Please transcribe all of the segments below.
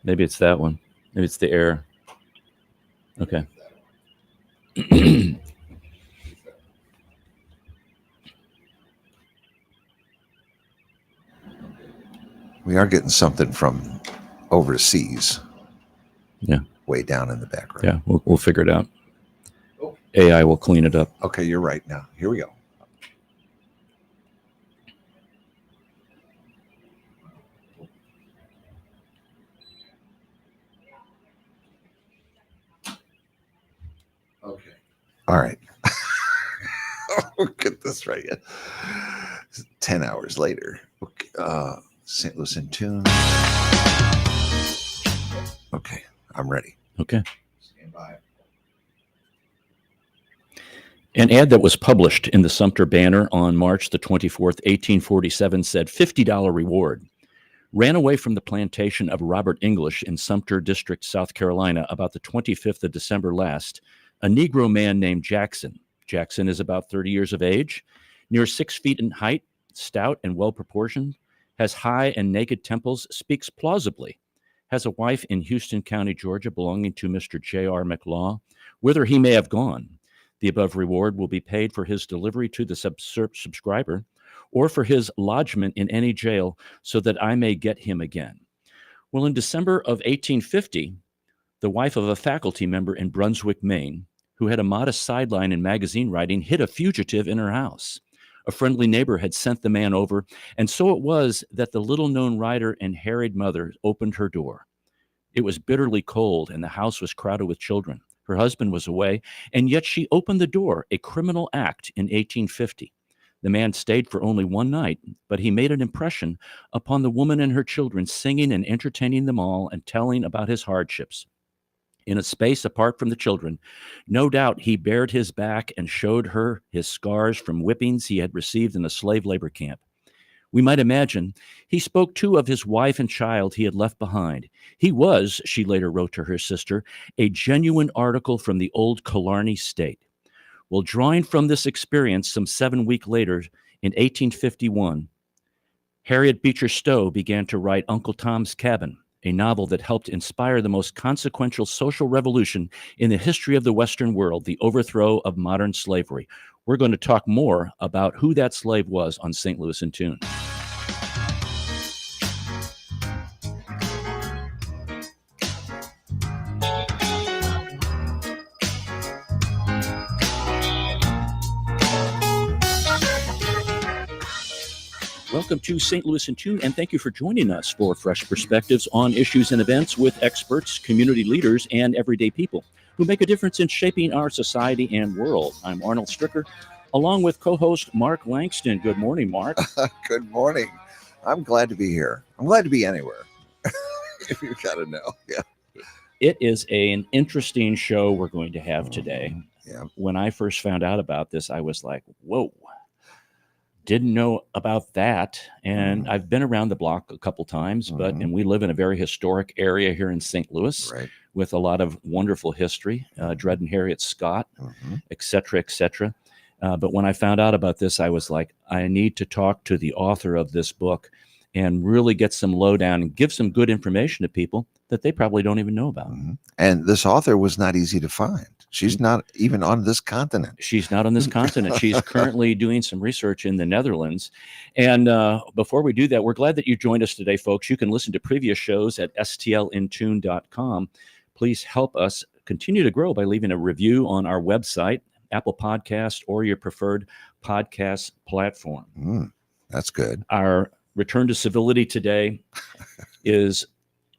Maybe it's that one. Maybe it's the air. Okay. We are getting something from overseas. Yeah. Way down in the background. Yeah, we'll figure it out. AI will clean it up. Okay, you're right now. Here we go. Okay. All right. Get this right. 10 hours later. Okay. St. Louis in Tune. Okay, I'm ready. Okay. Stand by. An ad that was published in the Sumter Banner on March the 24th, 1847 said $50 reward. Ran away from the plantation of Robert English in Sumter District, South Carolina, about the 25th of December last, a Negro man named Jackson. Jackson is about 30 years of age, near 6 feet in height, stout and well-proportioned, has high and naked temples, speaks plausibly, has a wife in Houston County, Georgia, belonging to Mr. J.R. McLaw, whither he may have gone. The above reward will be paid for his delivery to the subscriber or for his lodgment in any jail so that I may get him again. Well, in December of 1850, the wife of a faculty member in Brunswick, Maine, who had a modest sideline in magazine writing, hid a fugitive in her house. A friendly neighbor had sent the man over, and so it was that the little-known writer and harried mother opened her door. It was bitterly cold, and the house was crowded with children. Her husband was away, and yet she opened the door, a criminal act in 1850. The man stayed for only one night, but he made an impression upon the woman and her children, singing and entertaining them all and telling about his hardships. In a space apart from the children, no doubt he bared his back and showed her his scars from whippings he had received in a slave labor camp. We might imagine he spoke too of his wife and child he had left behind. He was, she later wrote to her sister, a genuine article from the old Killarney state. Well, drawing from this experience some 7 weeks later, in 1851, Harriet Beecher Stowe began to write Uncle Tom's Cabin, a novel that helped inspire the most consequential social revolution in the history of the Western world, the overthrow of modern slavery. We're going to talk more about who that slave was on St. Louis in Tune. Welcome to St. Louis in Tune, and thank you for joining us for fresh perspectives on issues and events with experts, community leaders, and everyday people who make a difference in shaping our society and world. I'm Arnold Stricker, along with co-host Mark Langston. Good morning, Mark. Good morning. I'm glad to be here. I'm glad to be anywhere. If you got to know. Yeah. It is an interesting show we're going to have today. Yeah. When I first found out about this, I was like, whoa. Didn't know about that. And I've been around the block a couple times, and we live in a very historic area here in St. Louis, Right. with a lot of wonderful history, Dred and Harriet Scott, et cetera, et cetera. But when I found out about this, I was like, I need to talk to the author of this book and really get some lowdown and give some good information to people that they probably don't even know about. And this author was not easy to find. She's not even on this continent. She's not on this continent. She's currently doing some research in the Netherlands. And before we do that, we're glad that you joined us today, folks. You can listen to previous shows at stlintune.com. Please help us continue to grow by leaving a review on our website, Apple Podcast, or your preferred podcast platform. That's good. Our return to civility today is,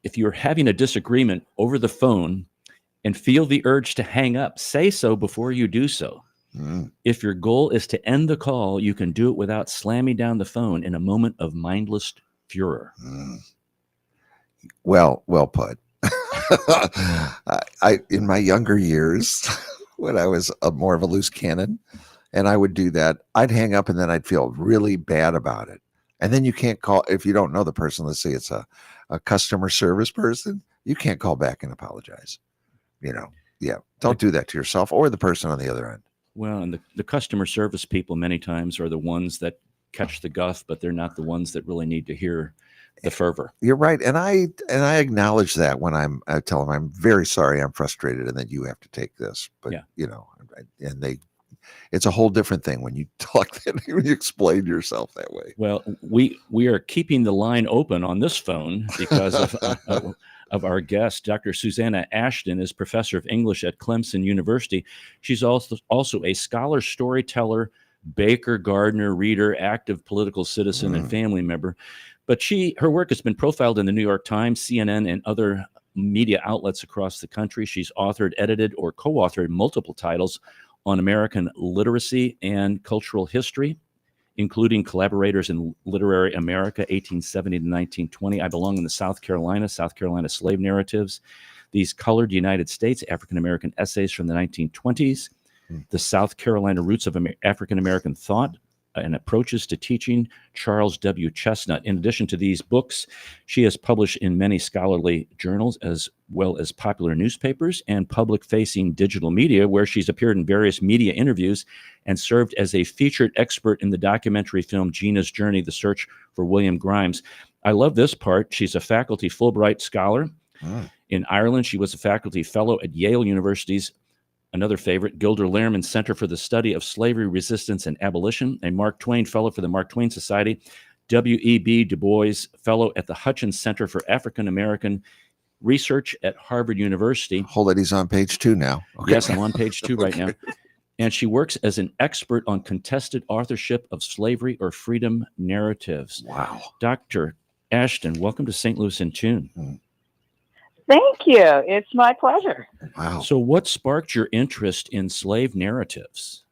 if you're having a disagreement over the phone and feel the urge to hang up, say so before you do so. If your goal is to end the call, you can do it without slamming down the phone in a moment of mindless furor. Well put. I in my younger years, when I was more of a loose cannon, and I would do that, I'd hang up and then I'd feel really bad about it. And then you can't call, if you don't know the person, let's say it's a customer service person, you can't call back and apologize. Don't do that to yourself or the person on the other end. Well, and the customer service people many times are the ones that catch the guff, but they're not the ones that really need to hear the fervor. You're right, and I acknowledge that when I tell them I'm very sorry, I'm frustrated, and that you have to take this. But Yeah. and it's a whole different thing when you talk that when you explain yourself that way. Well, we are keeping the line open on this phone because of our guest. Dr. Susanna Ashton is professor of English at Clemson University. She's also a scholar, storyteller, baker, gardener, reader, active political citizen, and family member. But her work has been profiled in the New York Times, CNN, and other media outlets across the country. She's authored, edited, or co-authored multiple titles on American literacy and cultural history, including Collaborators in Literary America, 1870 to 1920. I Belong in the South Carolina Slave Narratives, These Colored United States, African American Essays from the 1920s, The South Carolina Roots of African American Thought and Approaches to Teaching, Charles W. Chestnut. In addition to these books, she has published in many scholarly journals as well as popular newspapers and public-facing digital media, where she's appeared in various media interviews and served as a featured expert in the documentary film Gina's Journey, The Search for William Grimes. I love this part. She's a faculty Fulbright scholar. In Ireland, she was a faculty fellow at Yale University's, another favorite, Gilder Lehrman Center for the Study of Slavery, Resistance, and Abolition, a Mark Twain Fellow for the Mark Twain Society, W.E.B. Du Bois Fellow at the Hutchins Center for African American Research at Harvard University. Hold it, he's on page 2 now. Okay. Yes, I'm on page 2 right now. And she works as an expert on contested authorship of slavery or freedom narratives. Wow. Dr. Ashton, welcome to St. Louis in Tune. Thank you. It's my pleasure. Wow. So what sparked your interest in slave narratives?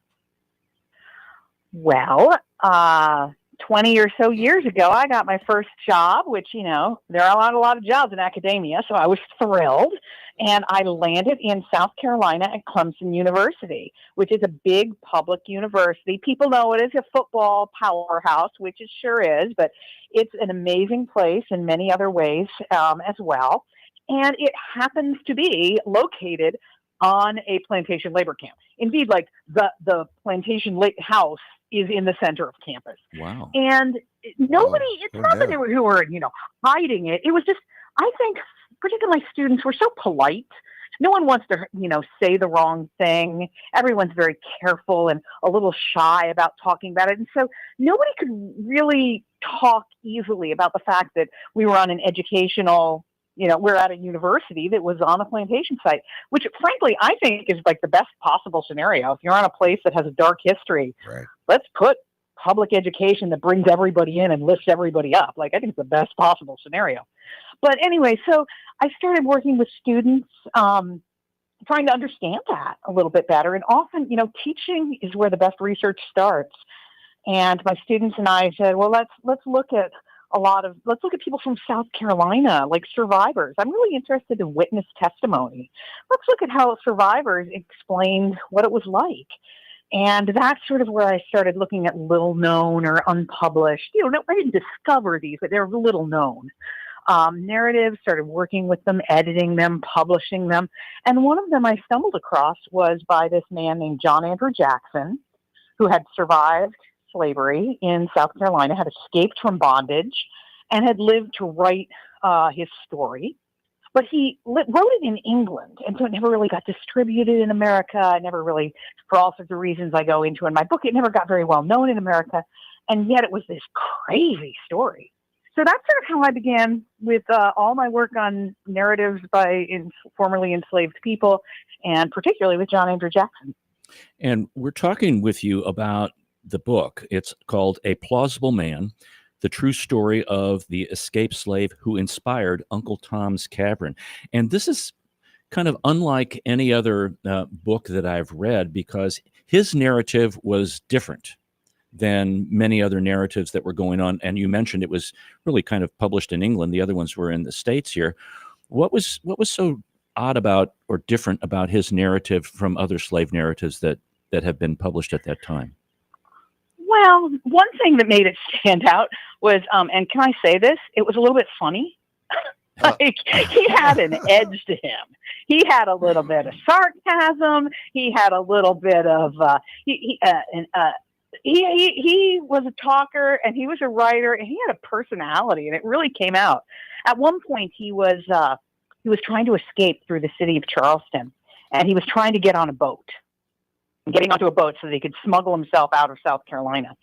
Well, 20 or so years ago, I got my first job, which, there are a lot of jobs in academia, so I was thrilled. And I landed in South Carolina at Clemson University, which is a big public university. People know it as a football powerhouse, which it sure is, but it's an amazing place in many other ways as well. And it happens to be located on a plantation labor camp. Indeed, like the plantation house is in the center of campus. Wow. And nobody, it's not that they were who were, hiding it. It was just, I think, particularly my students were so polite. No one wants to, say the wrong thing. Everyone's very careful and a little shy about talking about it. And so nobody could really talk easily about the fact that we were on an educational, we're at a university that was on a plantation site, which frankly, I think is like the best possible scenario. If you're on a place that has a dark history, Right. Let's put public education that brings everybody in and lifts everybody up. Like, I think it's the best possible scenario. But anyway, so I started working with students, trying to understand that a little bit better. And often, teaching is where the best research starts. And my students and I said, well, let's look at people from South Carolina, like survivors. I'm really interested in witness testimony. Let's look at how survivors explained what it was like. And that's sort of where I started looking at little known or unpublished. I didn't discover these, but they're little known narratives, started working with them, editing them, publishing them. And one of them I stumbled across was by this man named John Andrew Jackson, who had survived slavery in South Carolina, had escaped from bondage, and had lived to write his story. But he wrote it in England, and so it never really got distributed in America. It never really, for all sorts of reasons I go into in my book, it never got very well known in America. And yet it was this crazy story. So that's sort of how I began with all my work on narratives by formerly enslaved people, and particularly with John Andrew Jackson. And we're talking with you about the book. It's called A Plausible Man, the true story of the escaped slave who inspired Uncle Tom's Cabin. And this is kind of unlike any other book that I've read, because his narrative was different than many other narratives that were going on. And you mentioned it was really kind of published in England. The other ones were in the States here. What was so odd about or different about his narrative from other slave narratives that have been published at that time? Well, one thing that made it stand out was, and can I say this? It was a little bit funny. Like, he had an edge to him. He had a little bit of sarcasm. He had a little bit of he was a talker, and he was a writer, and he had a personality, and it really came out. At one point, he was trying to escape through the city of Charleston, and he was trying to get on a boat, getting onto a boat so that he could smuggle himself out of South Carolina.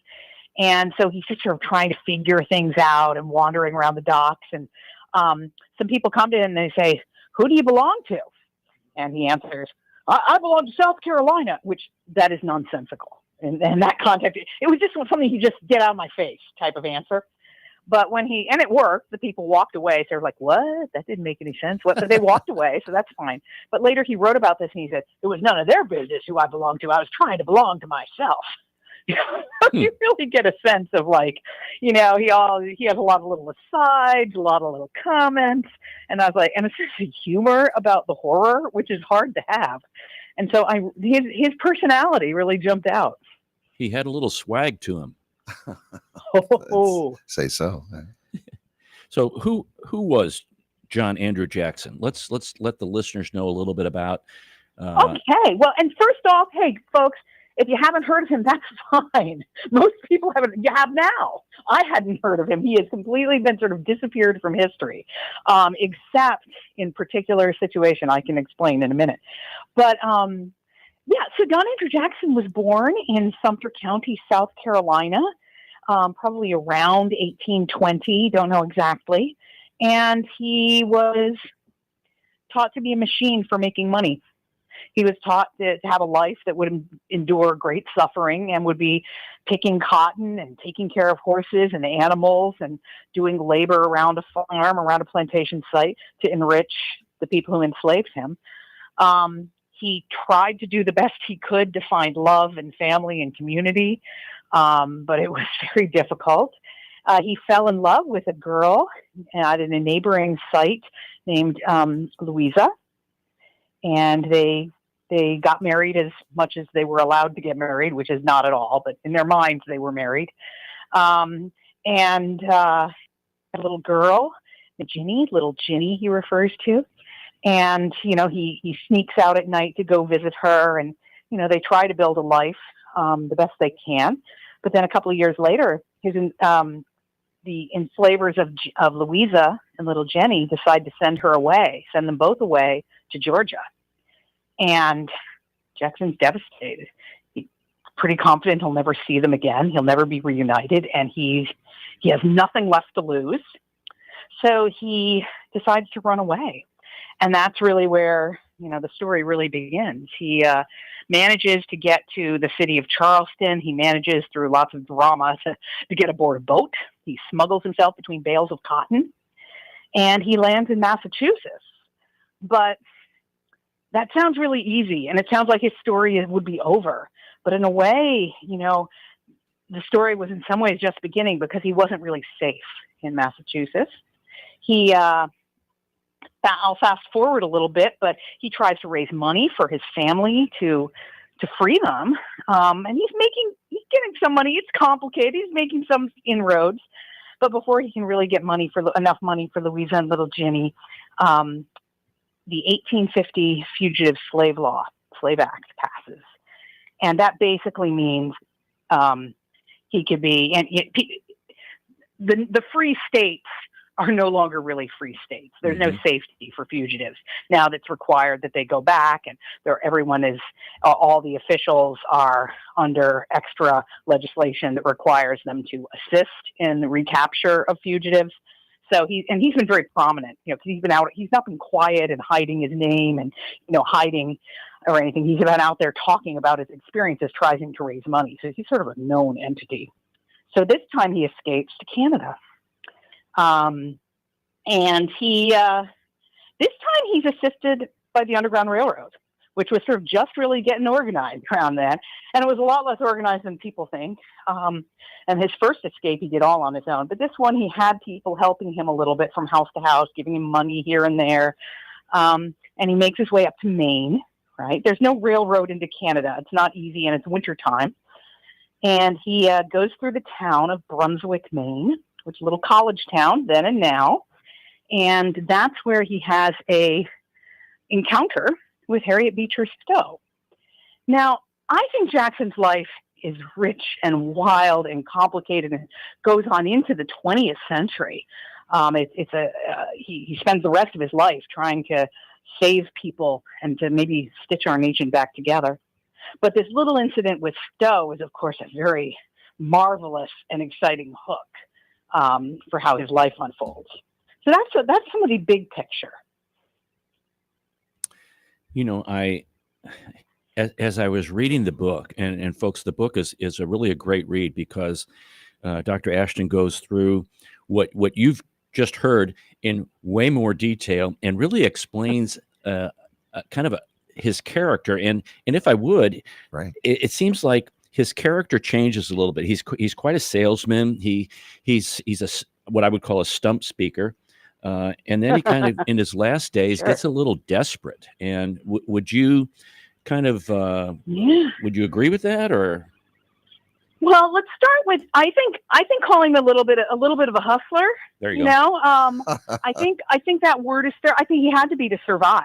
And so he's just sort of trying to figure things out and wandering around the docks. And some people come to him and they say, "Who do you belong to?" And he answers, I belong to South Carolina," which that is nonsensical. In that context, it was just something he just get out of my face type of answer. But and it worked, the people walked away. So they're like, "What? That didn't make any sense." So they walked away. So that's fine. But later he wrote about this and he said, "It was none of their business who I belonged to. I was trying to belong to myself." You really get a sense of, like, he has a lot of little asides, a lot of little comments, and I was like, and a sense of humor about the horror, which is hard to have. And so his personality really jumped out. He had a little swag to him. Oh, Say so. So who was John Andrew Jackson? Let's let the listeners know a little bit about. Okay. Well, and first off, hey folks, if you haven't heard of him, that's fine. Most people haven't. You have now. I hadn't heard of him. He has completely been sort of disappeared from history, except in particular situation I can explain in a minute. But yeah, so John Andrew Jackson was born in Sumter County, South Carolina, probably around 1820. Don't know exactly. And he was taught to be a machine for making money. He was taught to have a life that would endure great suffering and would be picking cotton and taking care of horses and animals and doing labor around a farm, around a plantation site to enrich the people who enslaved him. He tried to do the best he could to find love and family and community, but it was very difficult. He fell in love with a girl at a neighboring site named Louisa, and they got married as much as they were allowed to get married, which is not at all, but in their minds they were married. And a little girl, little Ginny he refers to. And, he sneaks out at night to go visit her, and, they try to build a life the best they can. But then a couple of years later, the enslavers of Louisa and little Jenny decide to send them both away to Georgia. And Jackson's devastated. He's pretty confident he'll never see them again. He'll never be reunited, and he has nothing left to lose. So he decides to run away. And that's really where, the story really begins. He manages to get to the city of Charleston. He manages, through lots of drama, to get aboard a boat. He smuggles himself between bales of cotton, and he lands in Massachusetts. But that sounds really easy, and it sounds like his story would be over. But in a way, the story was in some ways just beginning, because he wasn't really safe in Massachusetts. I'll fast forward a little bit, but he tries to raise money for his family to free them. And he's getting some money. It's complicated. He's making some inroads. But before he can really get enough money for Louisa and little Ginny, the 1850 Fugitive Slave Act passes. And that basically means he could be, and the free states are no longer really free states. There's no safety for fugitives. Now that's required that they go back, and all the officials are under extra legislation that requires them to assist in the recapture of fugitives. So he's been very prominent, because he's not been quiet and hiding his name and, hiding or anything. He's been out there talking about his experiences, trying to raise money. So he's sort of a known entity. So this time he escapes to Canada. And this time he's assisted by the Underground Railroad, which was sort of just really getting organized around then. And it was a lot less organized than people think. And his first escape, he did all on his own. But this one, he had people helping him a little bit from house to house, giving him money here and there. And he makes his way up to Maine, right? There's no railroad into Canada. It's not easy, and it's wintertime. And he goes through the town of Brunswick, Maine, which is a little college town then and now. And that's where he has a encounter with Harriet Beecher Stowe. Now, I think Jackson's life is rich and wild and complicated and goes on into the 20th century. He spends the rest of his life trying to save people and to maybe stitch our nation back together. But this little incident with Stowe is, of course, a very marvelous and exciting hook for how his life unfolds. So that's some of the big picture. You know, as I was reading the book, and folks, the book is really a great read because Dr. Ashton goes through what you've just heard in way more detail and really explains his character. And if I would, Right. it seems like his character changes a little bit. He's quite a salesman. He's what I would call a stump speaker. And then he kind of, in his last days, Sure. gets a little desperate. And would you kind of, would you agree with that, or? Well, let's start with, I think calling him a little bit of a hustler. There you You go. know, I think that word is fair. I think he had to be to survive.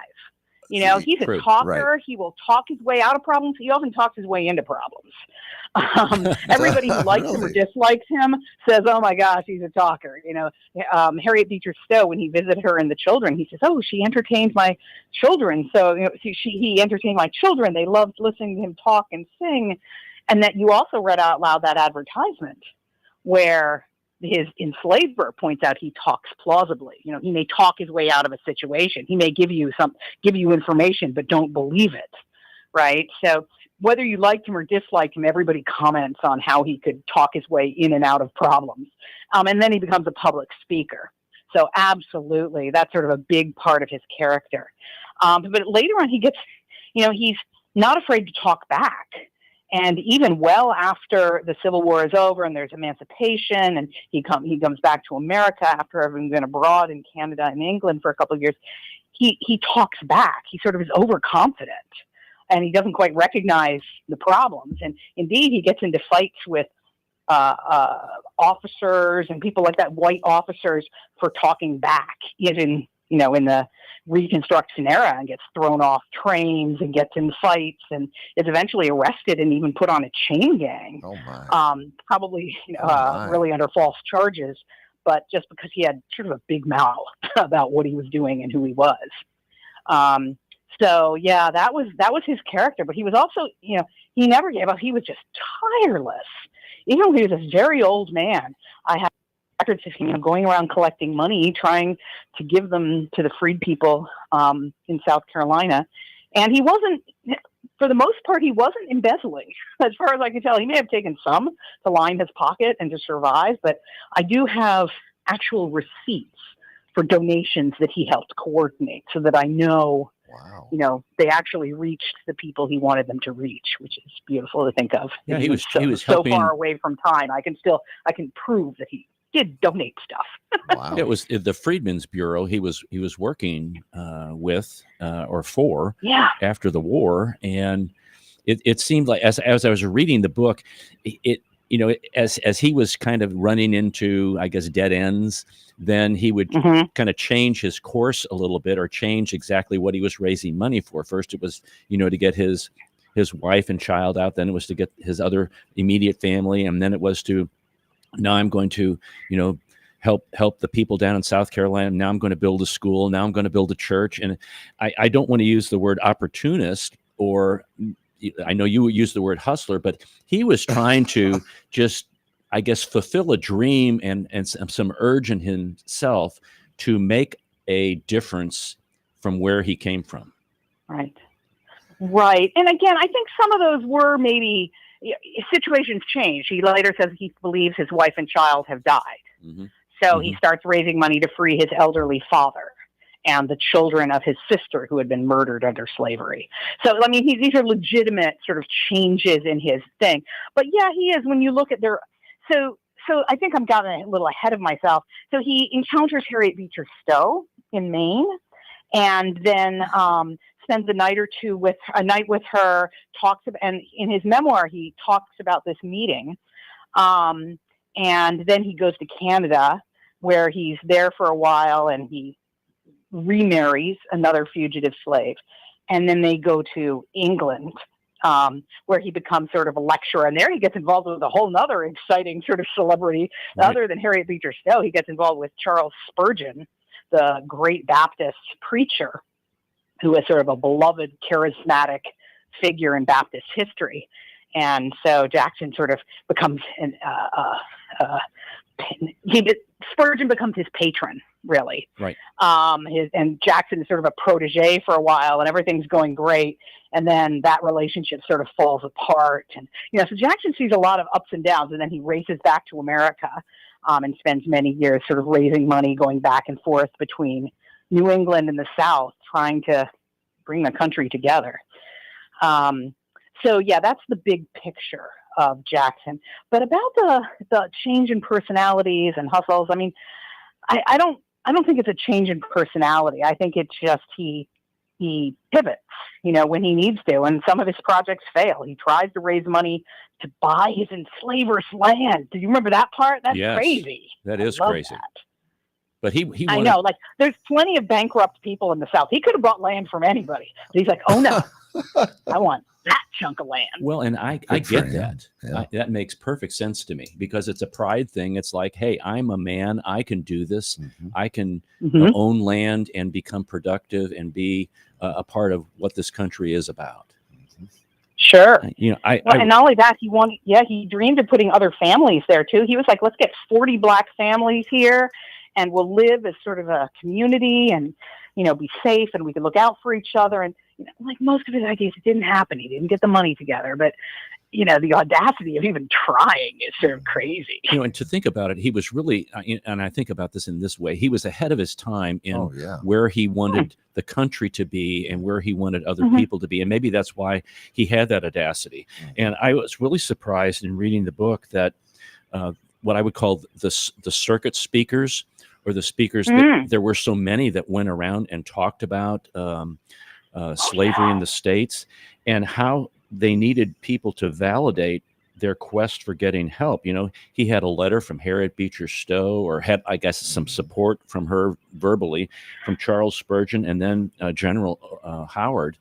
You know, he's True, a talker. right. He will talk his way out of problems. He often talks his way into problems. Everybody who likes him or Really? dislikes him says, "Oh my gosh, he's a talker." You know, Harriet Beecher Stowe, when he visited her and the children, he says, "Oh, she entertained my children." So you know, he entertained my children. They loved listening to him talk and sing. And that you also read out loud that advertisement where his enslaver points out he talks plausibly. You know, he may talk his way out of a situation. He may give you information, but don't believe it, right? So whether you liked him or disliked him, everybody comments on how he could talk his way in and out of problems. And then he becomes a public speaker. So absolutely, that's sort of a big part of his character. But later on, he gets, you know, he's not afraid to talk back. And even well after the Civil War is over and there's emancipation, and he comes back to America after having been abroad in Canada and England for a couple of years, he talks back. He sort of is overconfident, and he doesn't quite recognize the problems. And indeed, he gets into fights with officers and people like that, white officers, for talking back, even, you know, in the Reconstruction era, and gets thrown off trains and gets in fights and is eventually arrested and even put on a chain gang. Oh my. Probably my. really under false charges, but just because he had sort of a big mouth about what he was doing and who he was. So yeah, that was his character. But he was also, you know, he never gave up. He was just tireless. Even when he was this very old man, I have records of him, you know, going around collecting money, trying to give them to the freed people in South Carolina. And he wasn't, for the most part, he wasn't embezzling. As far as I can tell, he may have taken some to line his pocket and to survive, but I do have actual receipts for donations that he helped coordinate, so that I know, Wow. you know, they actually reached the people he wanted them to reach, which is beautiful to think of. Yeah, And he was so helping. far away from time. I can prove that he did donate stuff. Wow. It was the Freedmen's Bureau he was working with or for Yeah. after the war, and it seemed like as I was reading the book, it you know, as he was kind of running into, I guess, dead ends, then he would kind of change his course a little bit, or change exactly what he was raising money for. First, it was, you know, to get his wife and child out. Then it was to get his other immediate family, and then it was to, now I'm going to, you know, help the people down in South Carolina. Now I'm going to build a school. Now I'm going to build a church. And I don't want to use the word opportunist, or I know you use the word hustler, but he was trying to just, I guess, fulfill a dream and some urge in himself to make a difference from where he came from. Right. And again, I think some of those were maybe, situations change. He later says he believes his wife and child have died. Mm-hmm. So he starts raising money to free his elderly father and the children of his sister who had been murdered under slavery. So, I mean, these are legitimate sort of changes in his thing. But yeah, he is, when you look at their, so I think I'm getting a little ahead of myself. So he encounters Harriet Beecher Stowe in Maine, and then spends a night with her, talks about, and in his memoir, he talks about this meeting. And then he goes to Canada, where he's there for a while, and he remarries another fugitive slave. And then they go to England, where he becomes sort of a lecturer. And there he gets involved with a whole nother exciting sort of celebrity. Right. Other than Harriet Beecher Stowe, he gets involved with Charles Spurgeon, the great Baptist preacher, who is sort of a beloved, charismatic figure in Baptist history. And so Jackson sort of becomes Spurgeon becomes his patron, really. Right. And Jackson is sort of a protege for a while, and everything's going great. And then that relationship sort of falls apart. And, so Jackson sees a lot of ups and downs, and then he races back to America and spends many years sort of raising money, going back and forth between New England and the South, trying to bring the country together. So yeah, that's the big picture of Jackson. But about the change in personalities and hustles, I mean, I don't think it's a change in personality. I think it's just he pivots, when he needs to, and some of his projects fail. He tries to raise money to buy his enslavers' land. Do you remember that part? That's Yes, crazy. that I is love crazy. that. But he I wanted, know, like, there's plenty of bankrupt people in the South. He could have bought land from anybody. But he's like, oh no, I want that chunk of land. well, and I Good for get him. that. Yeah. That makes perfect sense to me, because it's a pride thing. It's like, hey, I'm a man. I can do this. Mhm. I can Mhm. own land and become productive and be a part of what this country is about. Sure. I And not only that, he dreamed of putting other families there too. He was like, let's get 40 Black families here, and we'll live as sort of a community, and, be safe, and we can look out for each other. And, like most of his ideas, it didn't happen. He didn't get the money together, but, the audacity of even trying is sort of crazy. and to think about it, he was really, and I think about this in this way, he was ahead of his time in Oh yeah. where he wanted the country to be and where he wanted other Mhm. people to be. And maybe that's why he had that audacity. And I was really surprised in reading the book that what I would call the circuit speakers, or the speakers, that there were so many that went around and talked about slavery in the States, and how they needed people to validate their quest for getting help. He had a letter from Harriet Beecher Stowe, or had, I guess, some support from her verbally, from Charles Spurgeon, and then General Howard.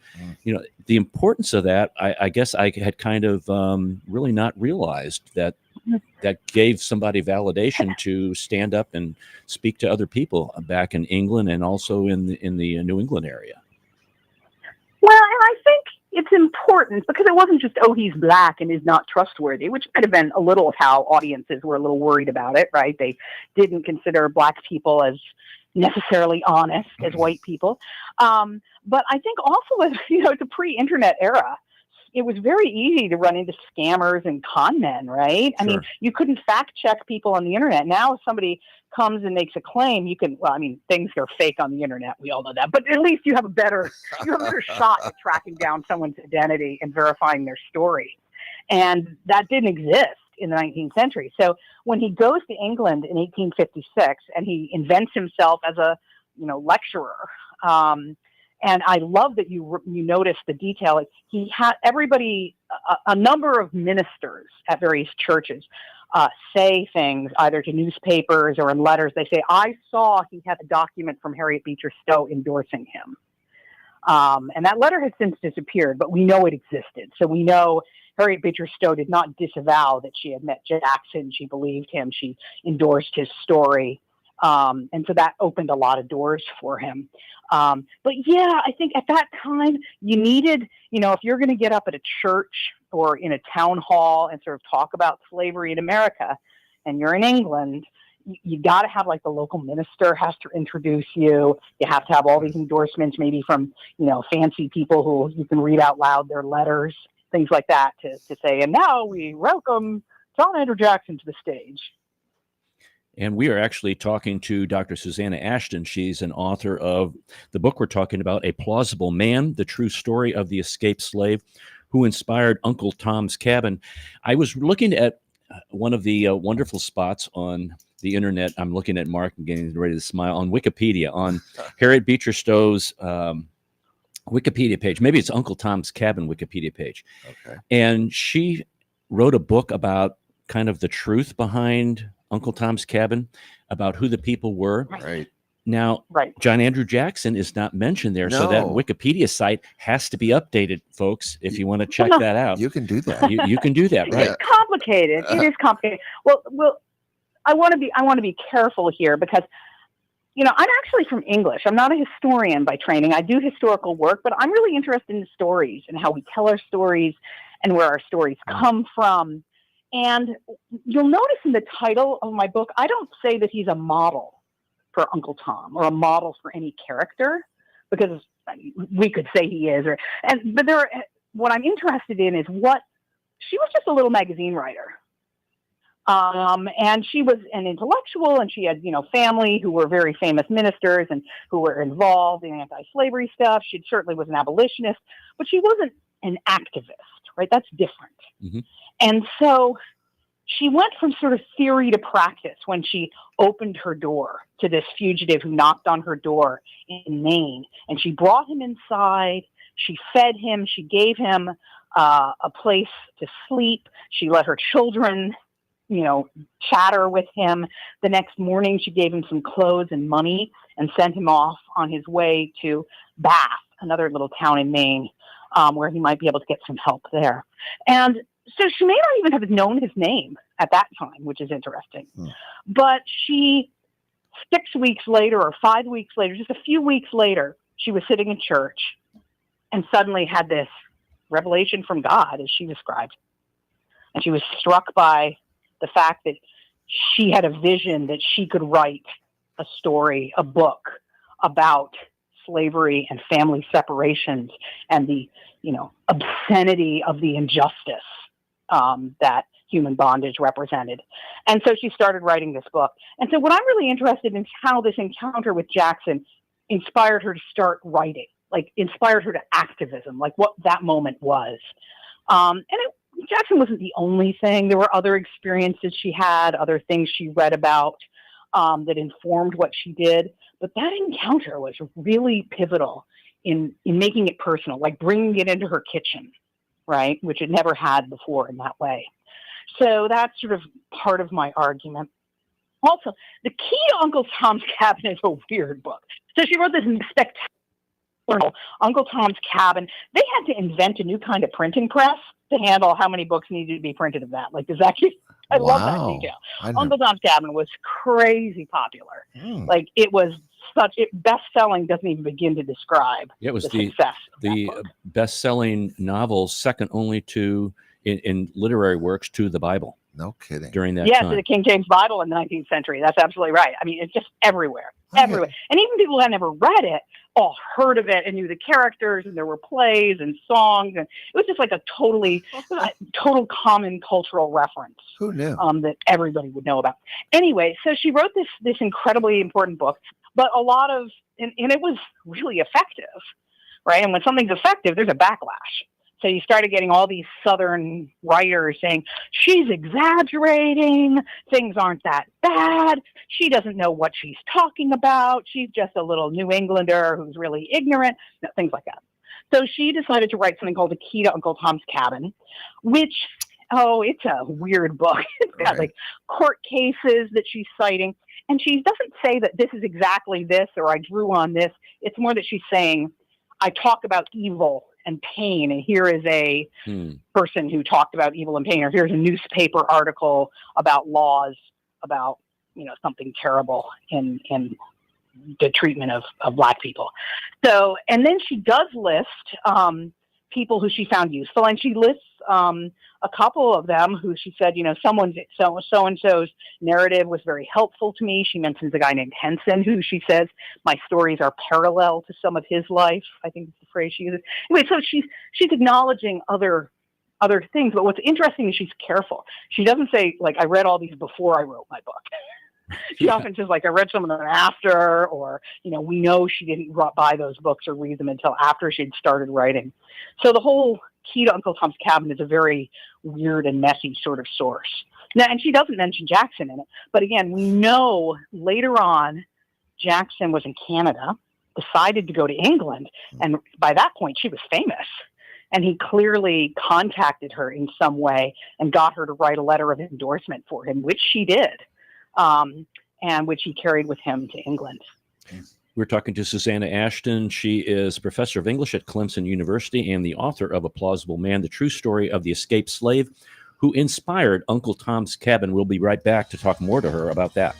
The importance of that, I guess I had kind of really not realized that gave somebody validation to stand up and speak to other people back in England, and also in the New England area. Well, and I think it's important because it wasn't just, oh, he's Black and is not trustworthy, which might have been a little of how audiences were a little worried about it, right? They didn't consider Black people as necessarily honest as white people. But I think also, it's a pre-internet era. It was very easy to run into scammers and con men, right? I mean, Sure. you couldn't fact check people on the internet. Now, if somebody comes and makes a claim, you can, things are fake on the internet. We all know that, but at least you have a better shot at tracking down someone's identity and verifying their story. And that didn't exist in the 19th century. So when he goes to England in 1856 and he invents himself as a, lecturer, and I love that you notice the detail. He had everybody, a number of ministers at various churches say things either to newspapers or in letters. They say, I saw he had a document from Harriet Beecher Stowe endorsing him. And that letter has since disappeared, but we know it existed. So we know Harriet Beecher Stowe did not disavow that she had met Jackson. She believed him. She endorsed his story. And so that opened a lot of doors for him. But yeah, I think at that time you needed, if you're going to get up at a church or in a town hall and sort of talk about slavery in America, and you're in England, you got to have, like, the local minister has to introduce you. You have to have all these endorsements, maybe from, fancy people who you can read out loud their letters, things like that, to say, and now we welcome John Andrew Jackson to the stage. And we are actually talking to Dr. Susanna Ashton. She's an author of the book we're talking about, A Plausible Man, The True Story of the Escaped Slave Who Inspired Uncle Tom's Cabin. I was looking at one of the wonderful spots on the internet. I'm looking at Mark and getting ready to smile, on Wikipedia, on Harriet Beecher Stowe's Wikipedia page. Maybe it's Uncle Tom's Cabin Wikipedia page. Okay. And she wrote a book about kind of the truth behind Uncle Tom's Cabin, about who the people were. Right. Now, Right. John Andrew Jackson is not mentioned there, so that No. Wikipedia site has to be updated, folks. If you want to check that out, You can do that. you can do that, right? It's complicated. It is complicated. Well, I want to be careful here because, I'm actually from English. I'm not a historian by training. I do historical work, but I'm really interested in stories and how we tell our stories and where our stories come from. And you'll notice in the title of my book, I don't say that he's a model for Uncle Tom or a model for any character, because we could say he is. What I'm interested in is she was just a little magazine writer. And she was an intellectual, and she had, family who were very famous ministers and who were involved in anti-slavery stuff. She certainly was an abolitionist, but she wasn't an activist, right? That's different. Mm-hmm. And so she went from sort of theory to practice when she opened her door to this fugitive who knocked on her door in Maine. And she brought him inside. She fed him. She gave him a place to sleep. She let her children, chatter with him. The next morning, she gave him some clothes and money and sent him off on his way to Bath, another little town in Maine, where he might be able to get some help there. And so she may not even have known his name at that time, which is interesting. But she, 6 weeks later or 5 weeks later, just a few weeks later, she was sitting in church and suddenly had this revelation from God, as she described. And she was struck by the fact that she had a vision that she could write a story, a book about slavery and family separations and the, obscenity of the injustice that human bondage represented. And so she started writing this book. And so what I'm really interested in is how this encounter with Jackson inspired her to start writing, inspired her to activism, what that moment was. Jackson wasn't the only thing. There were other experiences she had, other things she read about that informed what she did. But that encounter was really pivotal in making it personal, bringing it into her kitchen, right, which it never had before in that way. So that's sort of part of my argument. Also, The Key to Uncle Tom's Cabin is a weird book. So she wrote this spectacular Uncle Tom's Cabin. They had to invent a new kind of printing press to handle how many books needed to be printed of that. I love that detail. Uncle Tom's Cabin was crazy popular. It was best-selling doesn't even begin to describe it was the success of the best-selling novel, second only to in literary works to the Bible. No kidding. During that to time. the King James Bible in the 19th century. That's absolutely right. I mean, it's just everywhere. And even people who had never read it all heard of it and knew the characters, and there were plays and songs, and it was just like a total common cultural reference. Who knew? That everybody would know about. Anyway, so she wrote this incredibly important book, but a lot of, and it was really effective, right? And when something's effective, there's a backlash. So you started getting all these Southern writers saying, she's exaggerating, things aren't that bad, she doesn't know what she's talking about, she's just a little New Englander who's really ignorant, things like that. So she decided to write something called The Key to Uncle Tom's Cabin, which, it's a weird book. It's got court cases that she's citing, and she doesn't say that this is exactly this or I drew on this. It's more that she's saying, I talk about evil and pain, and here is a person who talked about evil and pain, or here's a newspaper article about laws about something terrible in the treatment of Black people. So, and then she does list people who she found useful, and she lists a couple of them who she said, so-and-so's narrative was very helpful to me. She mentions a guy named Henson, who she says, my stories are parallel to some of his life. I think it's the phrase she uses. Anyway, so she's acknowledging other things, but what's interesting is she's careful. She doesn't say, I read all these before I wrote my book. She often says, I read some of them after, or, we know she didn't buy those books or read them until after she'd started writing. So the whole Key to Uncle Tom's Cabin is a very weird and messy sort of source. Now, and she doesn't mention Jackson in it, but again, we know later on Jackson was in Canada, decided to go to England, and by that point she was famous. And he clearly contacted her in some way and got her to write a letter of endorsement for him, which she did. And which he carried with him to England. We're talking to Susanna Ashton. She is professor of English at Clemson University and the author of A Plausible Man, the true story of the escaped slave who inspired Uncle Tom's Cabin. We'll be right back to talk more to her about that.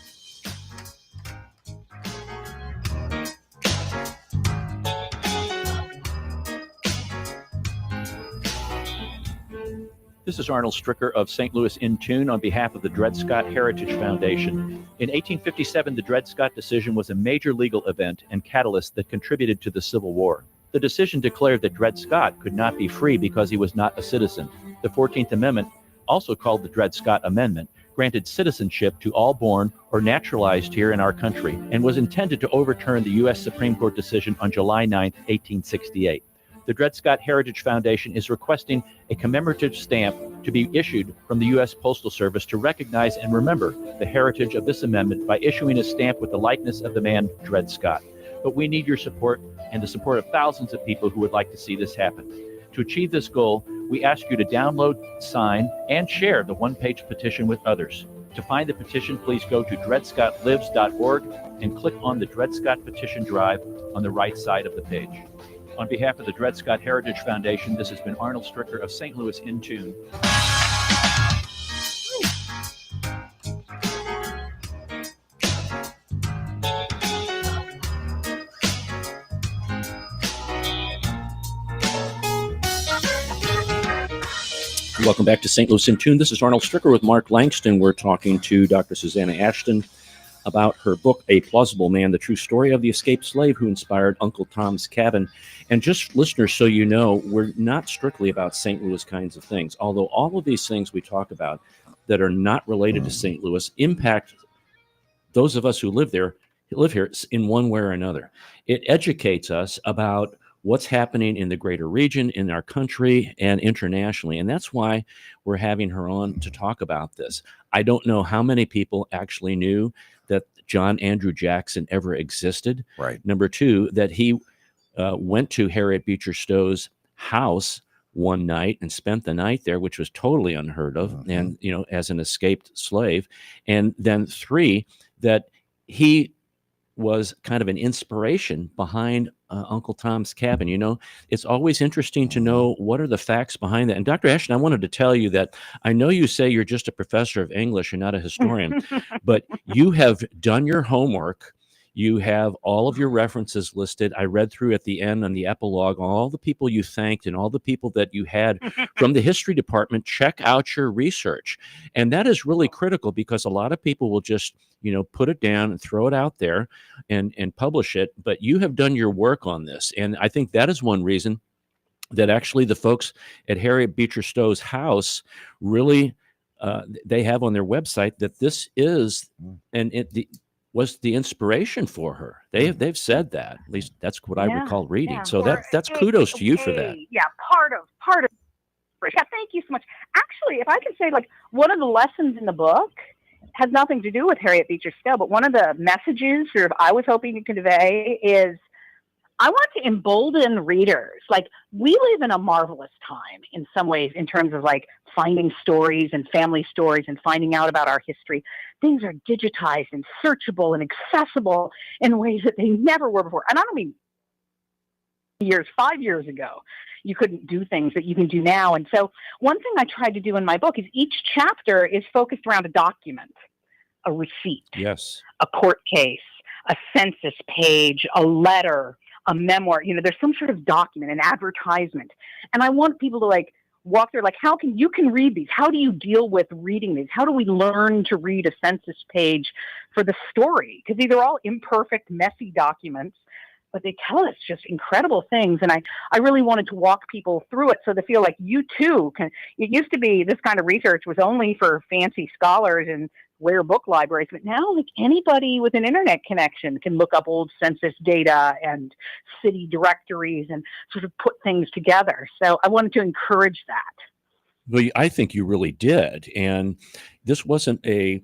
This is Arnold Stricker of St. Louis In Tune on behalf of the Dred Scott Heritage Foundation. In 1857, the Dred Scott decision was a major legal event and catalyst that contributed to the Civil War. The decision declared that Dred Scott could not be free because he was not a citizen. The 14th Amendment, also called the Dred Scott Amendment, granted citizenship to all born or naturalized here in our country and was intended to overturn the U.S. Supreme Court decision on July 9, 1868. The Dred Scott Heritage Foundation is requesting a commemorative stamp to be issued from the U.S. Postal Service to recognize and remember the heritage of this amendment by issuing a stamp with the likeness of the man Dred Scott. But we need your support and the support of thousands of people who would like to see this happen. To achieve this goal, we ask you to download, sign, and share the one-page petition with others. To find the petition, please go to dredscottlives.org and click on the Dred Scott Petition Drive on the right side of the page. On behalf of the Dred Scott Heritage Foundation, this has been Arnold Stricker of St. Louis In Tune. Welcome back to St. Louis In Tune. This is Arnold Stricker with Mark Langston. We're talking to Dr. Susanna Ashton about her book, A Plausible Man, the true story of the escaped slave who inspired Uncle Tom's Cabin. And just listeners, so you know, we're not strictly about St. Louis kinds of things, although all of these things we talk about that are not related to St. Louis impact those of us who live here in one way or another. It educates us about what's happening in the greater region, in our country, and internationally. And that's why we're having her on to talk about this. I don't know how many people actually knew that John Andrew Jackson ever existed. Right. Number two, that he went to Harriet Beecher Stowe's house one night and spent the night there, which was totally unheard of, and, you know, as an escaped slave. And then three, that he was kind of an inspiration behind Uncle Tom's Cabin. You know, it's always interesting to know what are the facts behind that. And Dr. Ashton, I wanted to tell you that I know you say you're just a professor of English and not a historian, but you have done your homework. You have all of your references listed. I read through at the end on the epilogue, all the people you thanked and all the people that you had from the history department. Check out your research. And that is really critical because a lot of people will just, you know, put it down and throw it out there and publish it. But you have done your work on this. And I think that is one reason that actually the folks at Harriet Beecher Stowe's house really, they have on their website that this is, was the inspiration for her. They've said that. At least that's what I recall reading. Yeah. So that's kudos to you for that. Yeah, part of. Yeah, thank you so much. Actually, if I can say, like, one of the lessons in the book has nothing to do with Harriet Beecher Stowe, but one of the messages sort of I was hoping to convey is I want to embolden readers. Like, we live in a marvelous time in some ways in terms of like finding stories and family stories and finding out about our history. Things are digitized and searchable and accessible in ways that they never were before. And I don't mean 5 years ago, you couldn't do things that you can do now. And so one thing I tried to do in my book is each chapter is focused around a document, a receipt, Yes. a court case, a census page, a letter, a memoir. You know, there's some sort of document, an advertisement. And I want people to like walk through, like, how can you read these? How do you deal with reading these? How do we learn to read a census page for the story? Because these are all imperfect, messy documents, but they tell us just incredible things. And I really wanted to walk people through it so they feel like you too can. It used to be this kind of research was only for fancy scholars and rare book libraries, but now like anybody with an internet connection can look up old census data and city directories and sort of put things together. So I wanted to encourage that. Well, I think you really did. And this wasn't a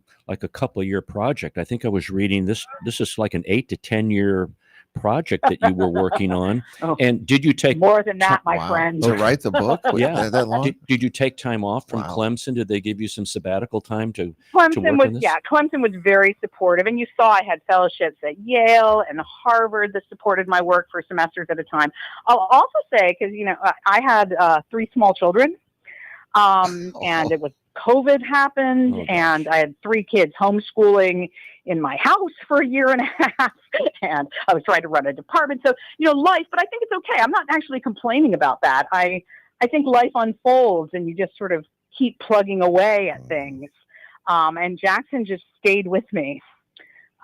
couple of year project. I think I was reading this. This is like an 8 to 10 year project that you were working on. Oh, And did you take more than that, my Wow. friend. To write the book? Yeah. That long? did you take time off from Wow. Clemson? Did they give you some sabbatical time to Clemson work on was, this? Clemson was very supportive, and you saw I had fellowships at Yale and Harvard that supported my work for semesters at a time. I'll also say, because I had 3 small children, and it was COVID happened, Oh, gosh. and I had 3 kids homeschooling in my house for a year and a half, and I was trying to run a department. So life, but I think it's okay. I'm not actually complaining about that. I think life unfolds, and you just sort of keep plugging away at things. And Jackson just stayed with me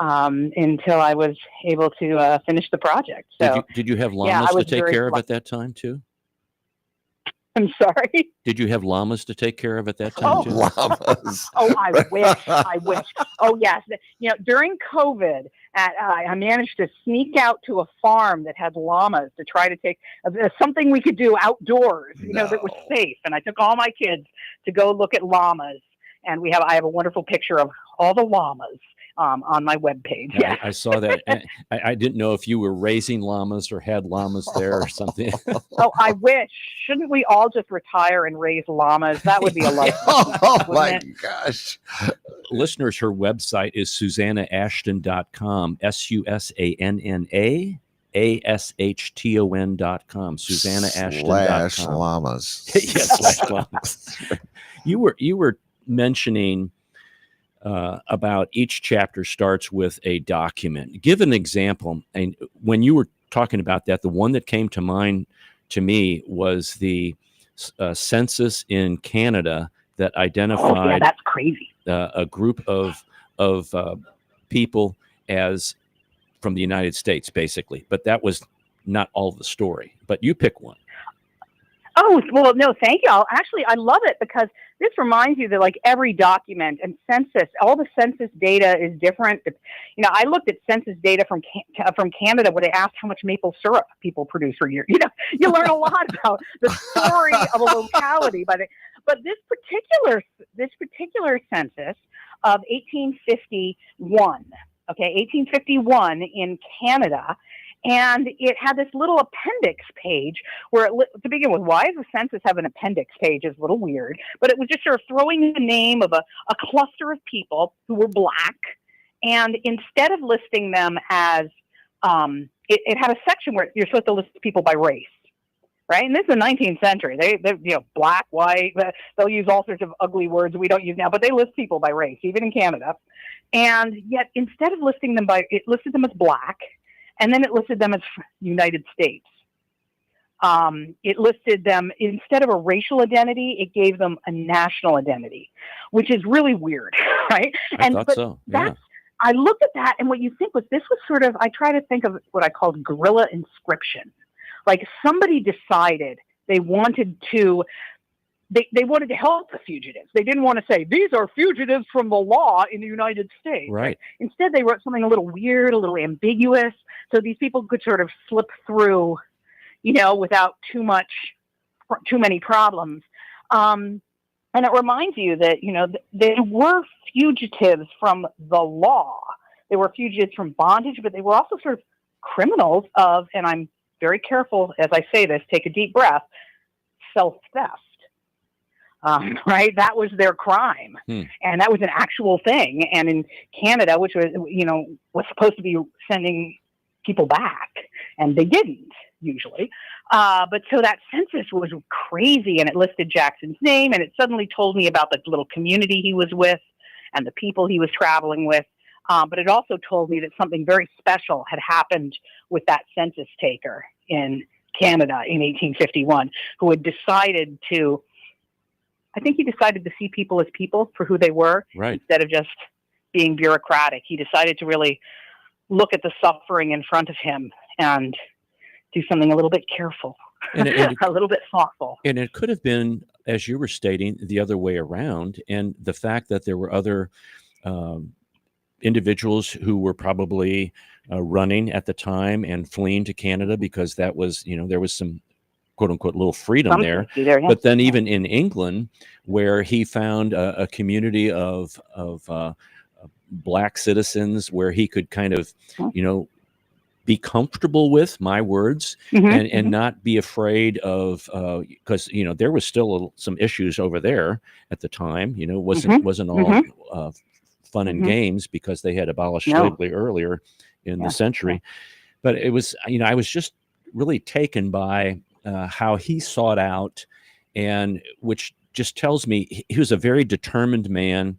until I was able to finish the project. So Did you have I llamas to was take very care of at that time too? I'm sorry. Did you have llamas to take care of at that time Oh. too? Llamas. Oh, I wish. Oh, yes. During COVID, I managed to sneak out to a farm that had llamas to try to take something we could do outdoors, that was No. safe. And I took all my kids to go look at llamas. And I have a wonderful picture of all the llamas on my webpage. Yeah. I saw that. I didn't know if you were raising llamas or had llamas there or something. Oh, I wish. Shouldn't we all just retire and raise llamas? That would be a life. Oh my Wouldn't it? gosh. Listeners, her website is SusannaAshton.com, SusannaAshton.com, Slash SusannaAshton.com. llamas. Yes, llamas. You were mentioning about each chapter starts with a document. Give an example. And when you were talking about that, the one that came to mind to me was the census in Canada that Oh, yeah, identified that's crazy. a group of people as from the United States, basically. But that was not all the story. But you pick one. Oh, well, no, thank you. I love it because this reminds you that like every document and census, all the census data is different. I looked at census data from Canada where they asked how much maple syrup people produce per year. You learn a lot about the story of a locality. But this particular census of 1851, 1851 in Canada. And it had this little appendix page where, to begin with, why does the census have an appendix page is a little weird, but it was just sort of throwing the name of a cluster of people who were Black. And instead of listing them as, it had a section where you're supposed to list people by race, right? And this is the 19th century. They Black, white, they'll use all sorts of ugly words we don't use now, but they list people by race, even in Canada. And yet, instead of listing them it listed them as Black. And then it listed them as United States. It listed them, instead of a racial identity, it gave them a national identity, which is really weird, right? I thought so. Yeah. I looked at that, and what you think was, this was sort of, I try to think of what I called guerrilla inscription. Like somebody decided they wanted to help the fugitives. They didn't want to say, these are fugitives from the law in the United States. Right. Instead, they wrote something a little weird, a little ambiguous, so these people could sort of slip through, without too many problems. And it reminds you that, they were fugitives from the law. They were fugitives from bondage, but they were also sort of criminals of, and I'm very careful as I say this, take a deep breath, self-theft. Right? That was their crime. And that was an actual thing. And in Canada, which was, was supposed to be sending people back, and they didn't usually. But so that census was crazy, and it listed Jackson's name, and it suddenly told me about the little community he was with and the people he was traveling with. But it also told me that something very special had happened with that census taker in Canada in 1851, who had decided to, I think he decided to see people as people for who they were, right, instead of just being bureaucratic. He decided to really look at the suffering in front of him and do something a little bit careful, and a little bit thoughtful. And it could have been, as you were stating, the other way around. And the fact that there were other individuals who were probably running at the time and fleeing to Canada because that was, there was some quote unquote little freedom there. Yeah. But then even in England, where he found a community of Black citizens where he could kind of, be comfortable with my words Mhm, and mhm, not be afraid of, because there was still some issues over there at the time. It mhm, wasn't all mhm, uh, fun and mhm. games because they had abolished No. slavery earlier in the Yeah. Yeah. century. But it was, I was just really taken by how he sought out, and which just tells me he was a very determined man.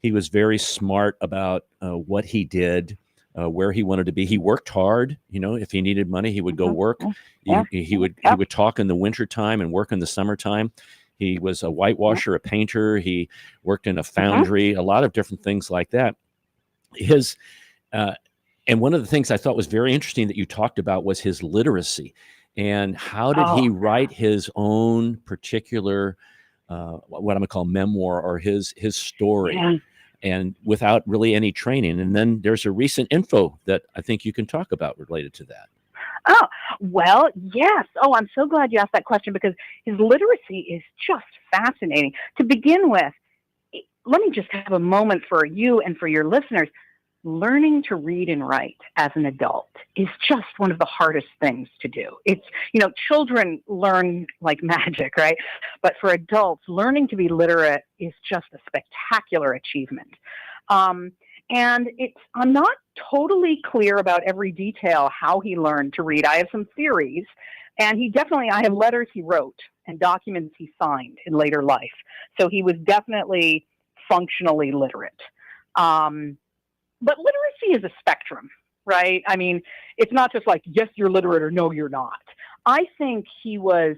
He was very smart about what he did, where he wanted to be. He worked hard. If he needed money, he would go Mhm, work. yeah. Yeah. He Yeah. would he Yeah. would talk in the wintertime and work in the summertime. He was a Yeah. whitewasher, a painter. He worked in a Mhm. foundry, a lot of different things like that. His uh, and one of the things I thought was very interesting that you talked about was his literacy. And how did Oh, he write his own particular, what I'm going to call memoir, or his story, yeah. and without really any training? And then there's a recent info that I think you can talk about related to that. Oh, well, yes. Oh, I'm so glad you asked that question because his literacy is just fascinating. To begin with, let me just have a moment for you and for your listeners. Learning to read and write as an adult is just one of the hardest things to do. Children learn like magic, right? But for adults, learning to be literate is just a spectacular achievement. Um, and I'm not totally clear about every detail how he learned to read. I have some theories, and I have letters he wrote and documents he signed in later life. So he was definitely functionally literate. Um, but literacy is a spectrum, right? I mean, it's not just like, yes, you're literate or no, you're not. I think he was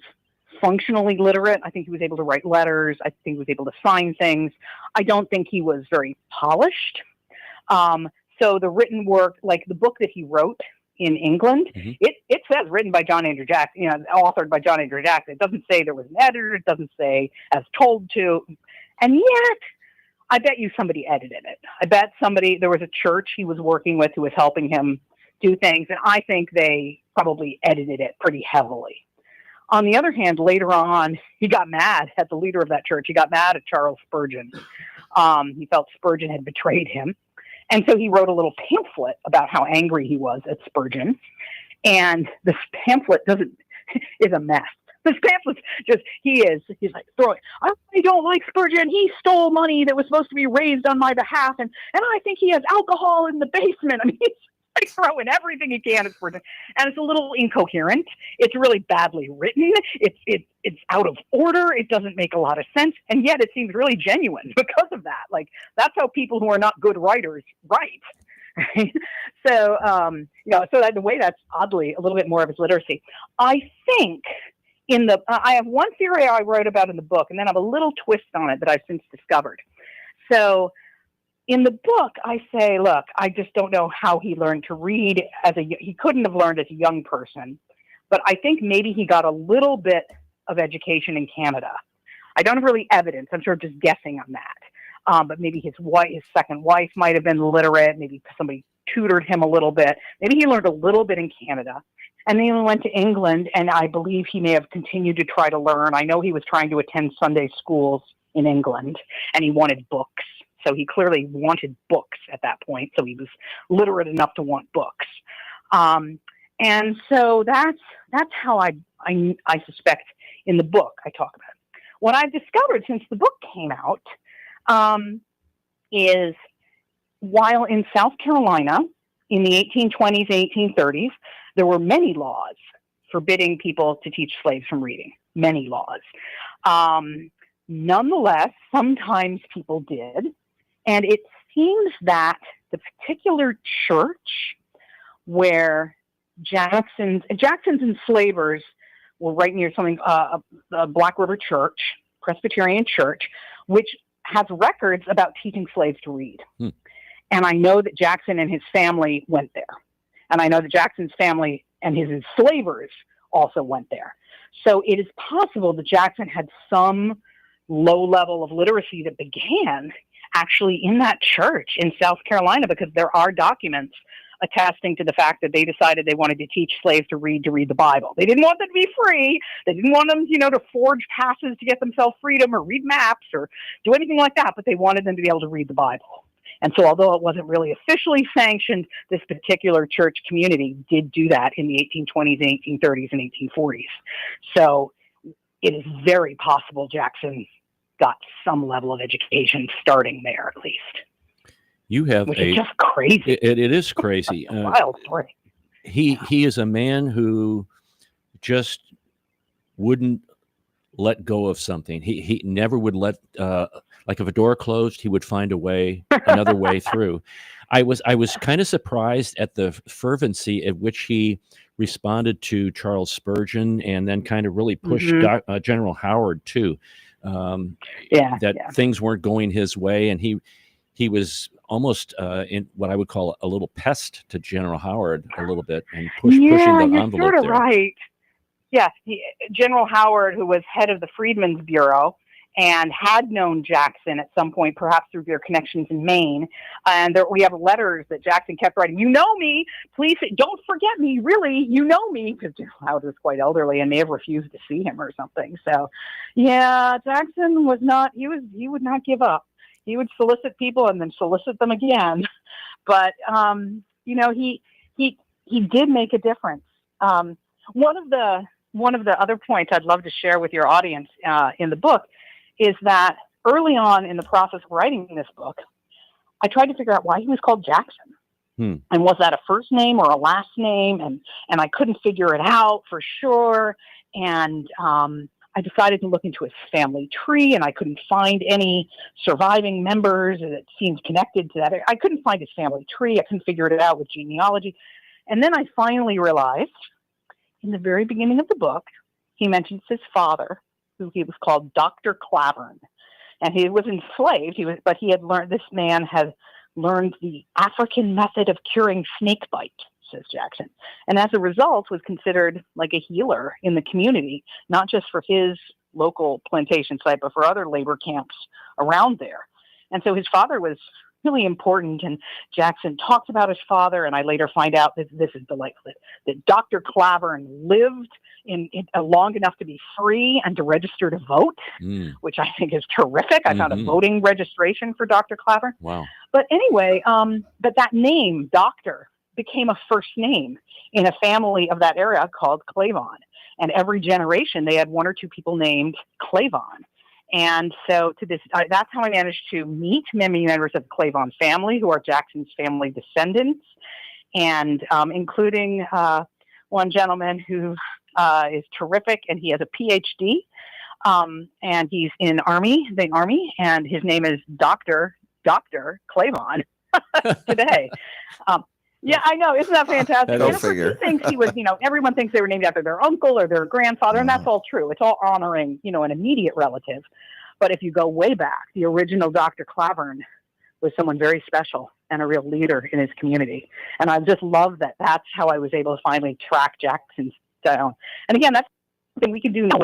functionally literate. I think he was able to write letters. I think he was able to sign things. I don't think he was very polished. Um, so the written work, like the book that he wrote in England, Mm-hmm. it says written by John Andrew Jackson, authored by John Andrew Jackson. It doesn't say there was an editor. It doesn't say as told to. And yet, I bet you somebody edited it. I bet there was a church he was working with who was helping him do things, and I think they probably edited it pretty heavily. On the other hand, later on, he got mad at the leader of that church. He got mad at Charles Spurgeon. He felt Spurgeon had betrayed him. And so he wrote a little pamphlet about how angry he was at Spurgeon. And this pamphlet is a mess. This pamphlet's he's like throwing, I don't like Spurgeon. He stole money that was supposed to be raised on my behalf. And I think he has alcohol in the basement. I mean, he's like throwing everything he can at Spurgeon. And it's a little incoherent. It's really badly written. It's out of order. It doesn't make a lot of sense. And yet it seems really genuine because of that. Like, that's how people who are not good writers write. Right? So, so that the way that's oddly a little bit more of his literacy. I think I have one theory I wrote about in the book, and then I have a little twist on it that I've since discovered. So in the book, I say, look, I just don't know how he learned to read he couldn't have learned as a young person, but I think maybe he got a little bit of education in Canada. I don't have really evidence. I'm sort of just guessing on that. But maybe his second wife might have been literate. Maybe somebody tutored him a little bit. Maybe he learned a little bit in Canada. And then he went to England, and I believe he may have continued to try to learn. I know he was trying to attend Sunday schools in England, and he wanted books. So he clearly wanted books at that point. So he was literate enough to want books. And so that's how I suspect in the book I talk about it. What I've discovered since the book came out is while in South Carolina in the 1820s and 1830s, there were many laws forbidding people to teach slaves from reading, many laws. Nonetheless, sometimes people did. And it seems that the particular church where Jackson's enslavers were right near something, Black River Church, Presbyterian Church, which has records about teaching slaves to read. And I know that Jackson and his family went there. And I know that Jackson's family and his enslavers also went there. So it is possible that Jackson had some low level of literacy that began actually in that church in South Carolina, because there are documents attesting to the fact that they decided they wanted to teach slaves to read the Bible. They didn't want them to be free. They didn't want them, to forge passes to get themselves freedom or read maps or do anything like that, but they wanted them to be able to read the Bible. And so although it wasn't really officially sanctioned, this particular church community did do that in the 1820s, 1830s, and 1840s. So it is very possible Jackson got some level of education starting there, at least. You have which is just crazy. It is crazy. It's a wild story. He is a man who just wouldn't let go of something. He never would let, like if a door closed, he would find another way through. I was kind of surprised at the fervency at which he responded to Charles Spurgeon, and then kind of really pushed General Howard too. Things weren't going his way, and he was almost in what I would call a little pest to General Howard a little bit, and pushing the envelope you're sort of there. Right. Yeah, General Howard, who was head of the Freedmen's Bureau and had known Jackson at some point, perhaps through their connections in Maine. And we have letters that Jackson kept writing. You know me, please don't forget me, really, you know me, because General Howard was quite elderly and may have refused to see him or something. So, yeah, Jackson was not, he would not give up. He would solicit people and then solicit them again. But, he did make a difference. One of the other points I'd love to share with your audience in the book is that early on in the process of writing this book, I tried to figure out why he was called Jackson. And was that a first name or a last name? And I couldn't figure it out for sure. And I decided to look into his family tree, and I couldn't find any surviving members that seemed connected to that. I couldn't find his family tree. I couldn't figure it out with genealogy. And then I finally realized in the very beginning of the book, he mentions his father, who he was called Dr. Clavern. And he was enslaved, but this man had learned the African method of curing snake bite, says Jackson. And as a result was considered like a healer in the community, not just for his local plantation site, but for other labor camps around there. And so his father was really important, and Jackson talks about his father, and I later find out that this is delightful, that Dr. Clavern lived in long enough to be free and to register to vote, which I think is terrific. I found a voting registration for Dr. Clavern. Wow. But anyway, but that name, Doctor, became a first name in a family of that era called Clavon. And every generation, they had one or two people named Clavon. And so that's how I managed to meet many members of the Clavon family, who are Jackson's family descendants, and including one gentleman who is terrific, and he has a PhD, and he's in the Army, and his name is Dr. Clavon today. Yeah, I know. Isn't that fantastic? Go figure. He thinks he was, everyone thinks they were named after their uncle or their grandfather, and that's all true. It's all honoring, an immediate relative. But if you go way back, the original Dr. Clavern was someone very special and a real leader in his community. And I just love that. That's how I was able to finally track Jackson down. And again, that's something we can do now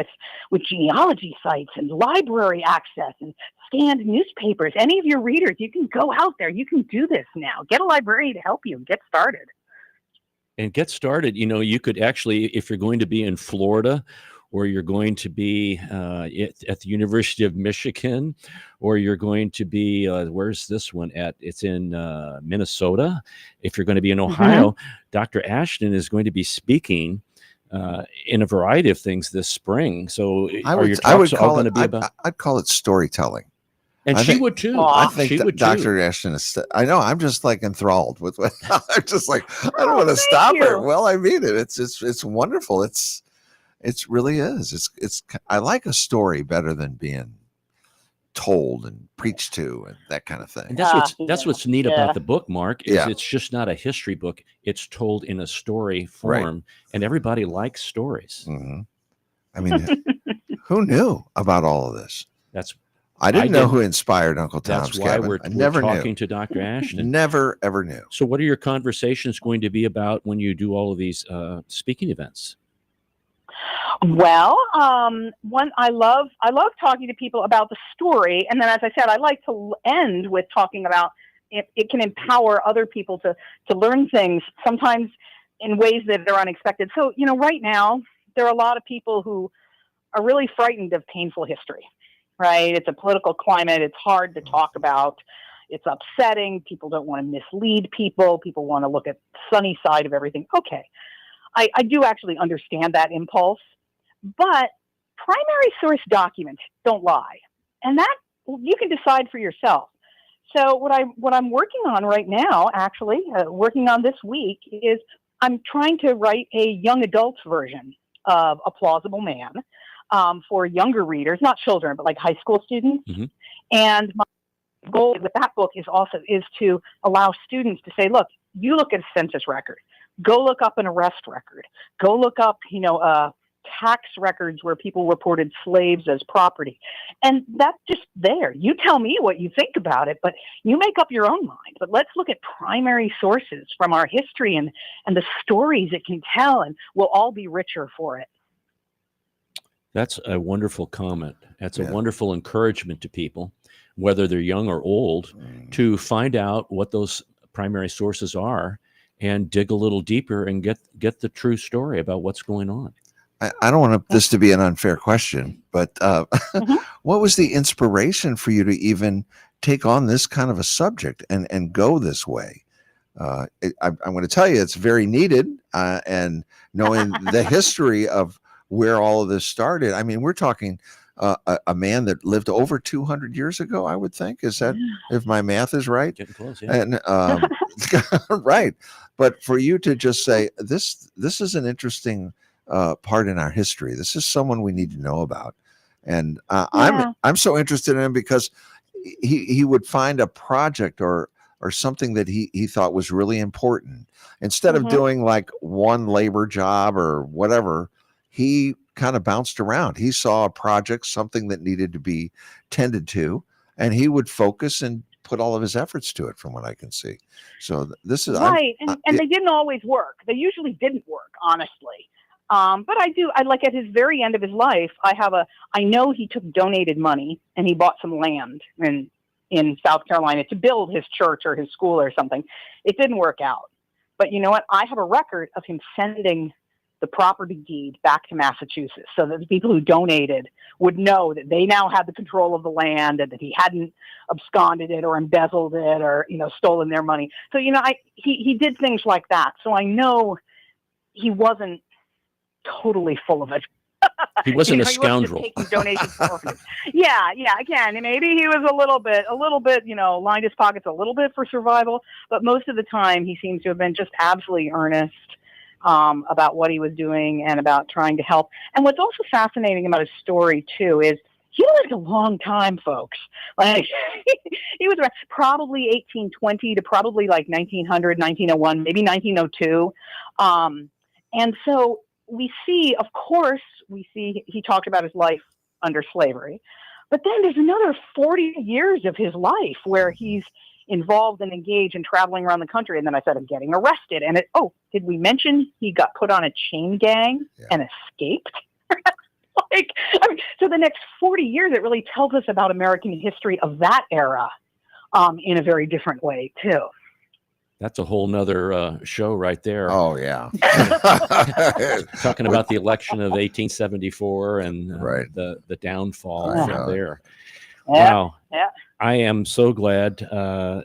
with genealogy sites and library access and scanned newspapers. Any of your readers, you can go out there. You can do this now. Get a librarian to help you and get started. You could actually, if you're going to be in Florida, or you're going to be at the University of Michigan, or you're going to be, where's this one at? It's in Minnesota. If you're going to be in Ohio, Dr. Ashton is going to be speaking in a variety of things this spring. So I'd call it storytelling. And she would too. I think Dr. Ashton is. I know. I'm just like enthralled with what I'm just like. I don't want to stop her. Well, I mean it. It's wonderful. It really is. I like a story better than being told and preached to and that kind of thing. And that's what's neat about the book, Mark. It's just not a history book. It's told in a story form, and everybody likes stories. I mean, who knew about all of this? I didn't know who inspired Uncle Tom's Cabin. That's why we're talking to Dr. Ashton. Never, ever knew. So what are your conversations going to be about when you do all of these speaking events? Well, I love talking to people about the story. And then, as I said, I like to end with talking about it can empower other people to learn things, sometimes in ways that are unexpected. So, right now, there are a lot of people who are really frightened of painful history. Right? It's a political climate. It's hard to talk about. it's upsetting. People don't want to mislead people. People want to look at the sunny side of everything. Okay. I do actually understand that impulse, but primary source documents don't lie. And that you can decide for yourself. So what I'm working on right now, actually, working on this week, is I'm trying to write a young adult version of A Plausible Man for younger readers, not children, but like high school students. Mhm. And my goal with that book is to allow students to say, look, you look at a census record, go look up an arrest record, go look up, tax records where people reported slaves as property. And that's just there. You tell me what you think about it, but you make up your own mind. But let's look at primary sources from our history and the stories it can tell, and we'll all be richer for it. That's a wonderful comment. That's a Yeah. wonderful encouragement to people, whether they're young or old, to find out what those primary sources are and dig a little deeper and get the true story about what's going on. I don't want this to be an unfair question, but Mhm. what was the inspiration for you to even take on this kind of a subject and go this way? I'm going to tell you, it's very needed. And knowing the history of where all of this started, I mean, we're talking a man that lived over 200 years ago, I would think. Is that, if my math is right? Getting close, yeah. And right. But for you to just say, this is an interesting part in our history. This is someone we need to know about. And I'm so interested in him because he would find a project or something that he thought was really important. Instead of Mhm. doing like one labor job or whatever, he kind of bounced around. He saw a project, something that needed to be tended to, and he would focus and put all of his efforts to it, from what I can see. So this is Right. And they didn't always work. They usually didn't work, honestly. But I like at his very end of his life, I know he took donated money and he bought some land in South Carolina to build his church or his school or something. It didn't work out. But you know what? I have a record of him sending the property deed back to Massachusetts so that the people who donated would know that they now had the control of the land and that he hadn't absconded it or embezzled it or, stolen their money. So, he did things like that. So I know he wasn't totally full of it. He wasn't a He wasn't just scoundrel. taking donations from orphanages. Yeah. Again, maybe he was a little bit, lined his pockets a little bit for survival, but most of the time he seems to have been just absolutely earnest about what he was doing and about trying to help. And what's also fascinating about his story too is he lived a long time, folks. Like he was around probably 1820 to probably like 1900, 1901, maybe 1902. And so we see he talked about his life under slavery, but then there's another 40 years of his life where he's involved and engaged in traveling around the country. And then I said, I'm getting arrested. And did we mention he got put on a chain gang and escaped? So the next 40 years, it really tells us about American history of that era in a very different way too. That's a whole nother show right there. Oh yeah. Talking about the election of 1874 and Right. the downfall Oh, from yeah. there. Yeah. Wow. Yeah. I am so glad,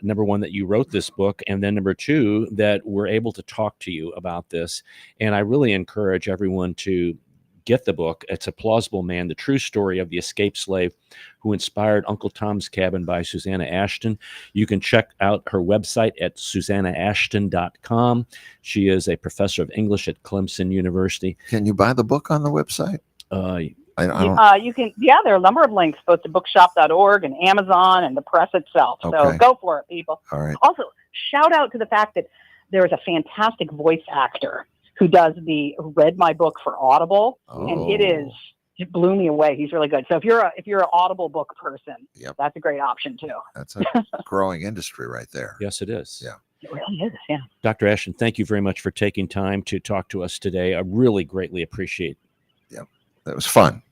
number one, that you wrote this book, and then number two, that we're able to talk to you about this. And I really encourage everyone to get the book. It's A Plausible Man, the true story of the escaped slave who inspired Uncle Tom's Cabin by Susanna Ashton. You can check out her website at susannaashton.com. She is a professor of English at Clemson University. Can you buy the book on the website? I don't. You can, there are a number of links, both to bookshop.org and Amazon and the press itself. So Okay. go for it, people. All right. Also, shout out to the fact that there is a fantastic voice actor who read my book for Audible, and it blew me away. He's really good. So if you're an Audible book person, Yep. that's a great option too. That's a growing industry right there. Yes, it is. Yeah. It really is, yeah. Dr. Ashton, thank you very much for taking time to talk to us today. I really greatly appreciate it. That was fun.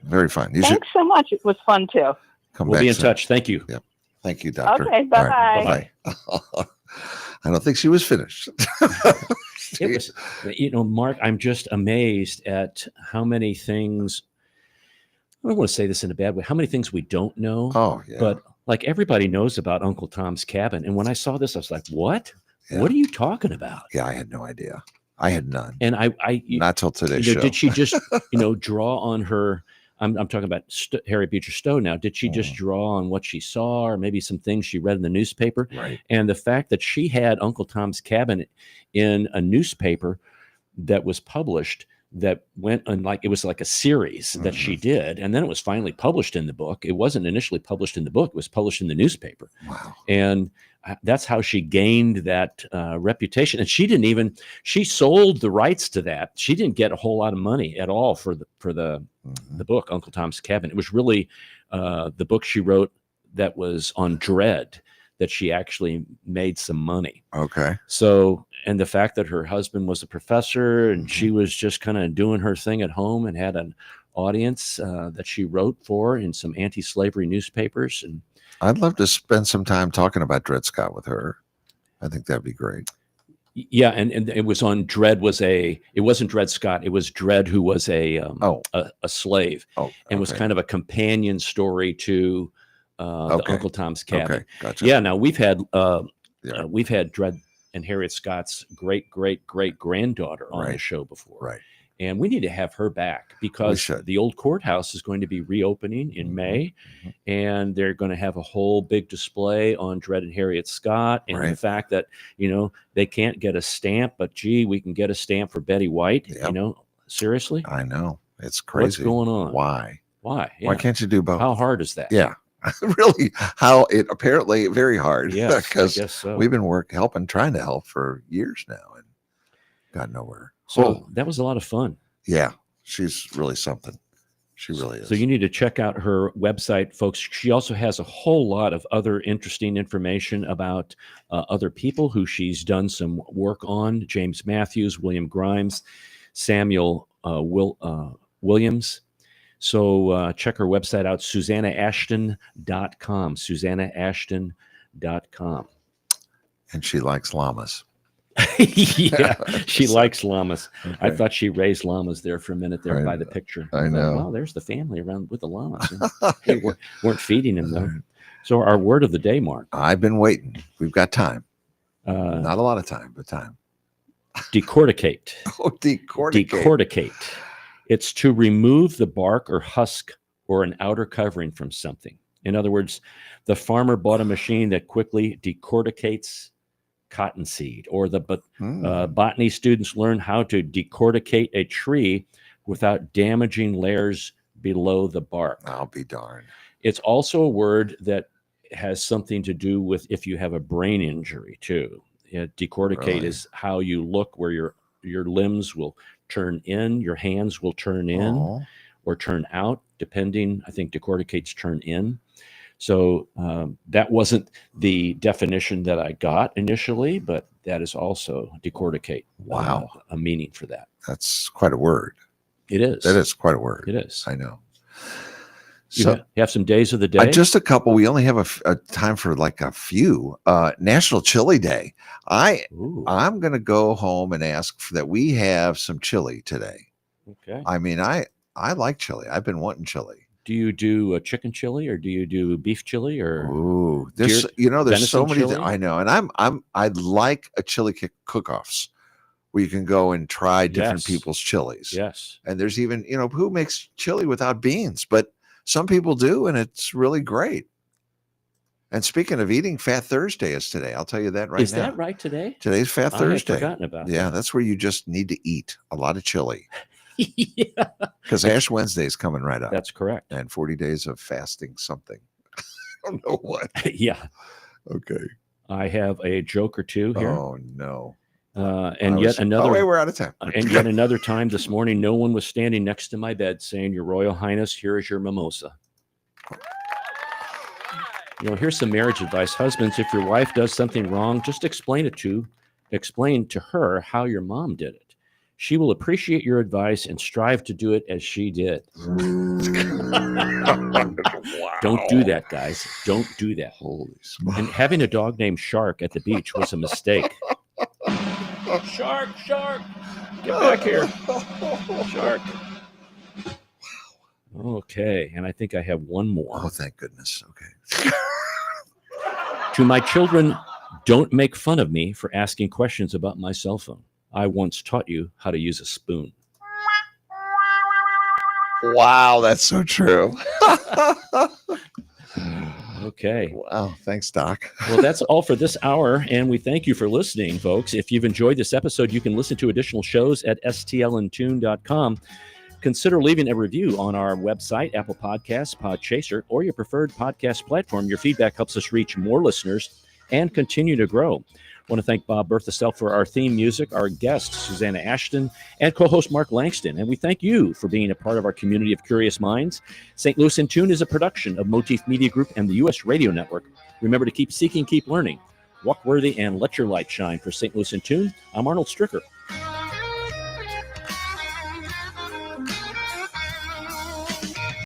Very fun. You should Thanks so much. It was fun too. come We'll back be in soon. touch. Thank you. Thank you, Doctor. Okay, All right, bye-bye. bye-bye. I don't think she was finished. It was, Mark, I'm just amazed at how many things, I don't want to say this in a bad way, how many things we don't know, Oh, yeah. but like everybody knows about Uncle Tom's Cabin. And when I saw this, I was like, what? Yeah. What are you talking about? Yeah, I had no idea. I had none. And Not till today's show. did she just, draw on her? I'm talking about Harriet Beecher Stowe now. Did she just draw on what she saw, or maybe some things she read in the newspaper? Right. And the fact that she had Uncle Tom's Cabin in a newspaper that was published, that went on, like, it was like a series that she did, and then it was finally published in the book. It wasn't initially published in the book; it was published in the newspaper. Wow. And that's how she gained that reputation. And she sold the rights to that. She didn't get a whole lot of money at all for the book, Uncle Tom's Cabin. It was really the book she wrote that was on dread that she actually made some money. Okay. So, and the fact that her husband was a professor and she was just kind of doing her thing at home and had an audience that she wrote for in some anti-slavery newspapers. And I'd love to spend some time talking about Dred Scott with her. I think that'd be great. yeah, and it was on Dred it wasn't Dred Scott. It was Dred, who was a slave, and was kind of a companion story to the Uncle Tom's Cabin. Okay, gotcha. Yeah, now we've had Dred and Harriet Scott's great granddaughter on the show before, Right. And we need to have her back because the old courthouse is going to be reopening in May, and they're going to have a whole big display on Dred and Harriet Scott, and the fact that they can't get a stamp, but gee, we can get a stamp for Betty White. Yep. Seriously, I know, it's crazy. What's going on? Why? Yeah. Why can't you do both? How hard is that? Yeah. Really, how it apparently very hard. Yeah, because I guess so. we've been trying to help for years now, and got nowhere. So that was a lot of fun. Yeah, she's really something. She really is. So you need to check out her website, folks. She also has a whole lot of other interesting information about other people who she's done some work on: James Matthews, William Grimes, Samuel Williams. So check her website out, SusannaAshton.com, SusannaAshton.com. And she likes llamas. Yeah, she likes llamas. Okay. I thought she raised llamas there for a minute there by the picture. I know. Wow, there's the family around with the llamas. They weren't feeding them, though. So our word of the day, Mark. I've been waiting. We've got time. Not a lot of time, but time. Decorticate. Decorticate. Decorticate. It's to remove the bark or husk or an outer covering from something. In other words, the farmer bought a machine that quickly decorticates cottonseed, or the botany students learn how to decorticate a tree without damaging layers below the bark. I'll be darned. It's also a word that has something to do with if you have a brain injury too. Decorticate is how you look, where your limbs will turn in, your hands will turn in or turn out, depending. I think decorticates turn in. So that wasn't the definition that I got initially, but that is also decorticate. Wow. A meaning for that. That's quite a word. It is. That is quite a word. It is. I know. So you have some days of the day? Just a couple. We only have a time for like a few. National Chili Day. I'm going to go home and ask that we have some chili today. Okay. I mean, I like chili. I've been wanting chili. Do you do a chicken chili, or do you do beef chili, or there's so many chili? I know, and I'd like a chili cook-offs where you can go and try different people's chilies. Yes. And there's even, who makes chili without beans, but some people do, and it's really great. And speaking of eating, Fat Thursday is today. I'll tell you that right now. Is that right today? Today's Fat Thursday. I had forgotten about that. Yeah, that's where you just need to eat a lot of chili. Yeah. Because Ash Wednesday is coming right up. That's correct. And 40 days of fasting something. I don't know what. Yeah. Okay. I have a joke or two here. Oh, no. Another. Oh, wait, we're out of time. And yet another time this morning, no one was standing next to my bed saying, "Your Royal Highness, here is your mimosa." Here's some marriage advice. Husbands, if your wife does something wrong, just explain to her how your mom did it. She will appreciate your advice and strive to do it as she did. Wow. Don't do that, guys. Don't do that. Holy smokes. And having a dog named Shark at the beach was a mistake. Shark! Get back here. Shark. Okay, and I think I have one more. Oh, thank goodness. Okay. To my children, don't make fun of me for asking questions about my cell phone. I once taught you how to use a spoon. Wow, that's so true. Okay. Wow, thanks, Doc. Well, that's all for this hour, and we thank you for listening, folks. If you've enjoyed this episode, you can listen to additional shows at stlintune.com. Consider leaving a review on our website, Apple Podcasts, Podchaser, or your preferred podcast platform. Your feedback helps us reach more listeners and continue to grow. I want to thank Bob Berthasell for our theme music, our guest, Susanna Ashton, and co-host Mark Langston. And we thank you for being a part of our community of curious minds. St. Louis in Tune is a production of Motif Media Group and the U.S. Radio Network. Remember to keep seeking, keep learning. Walk worthy and let your light shine. For St. Louis in Tune, I'm Arnold Stricker.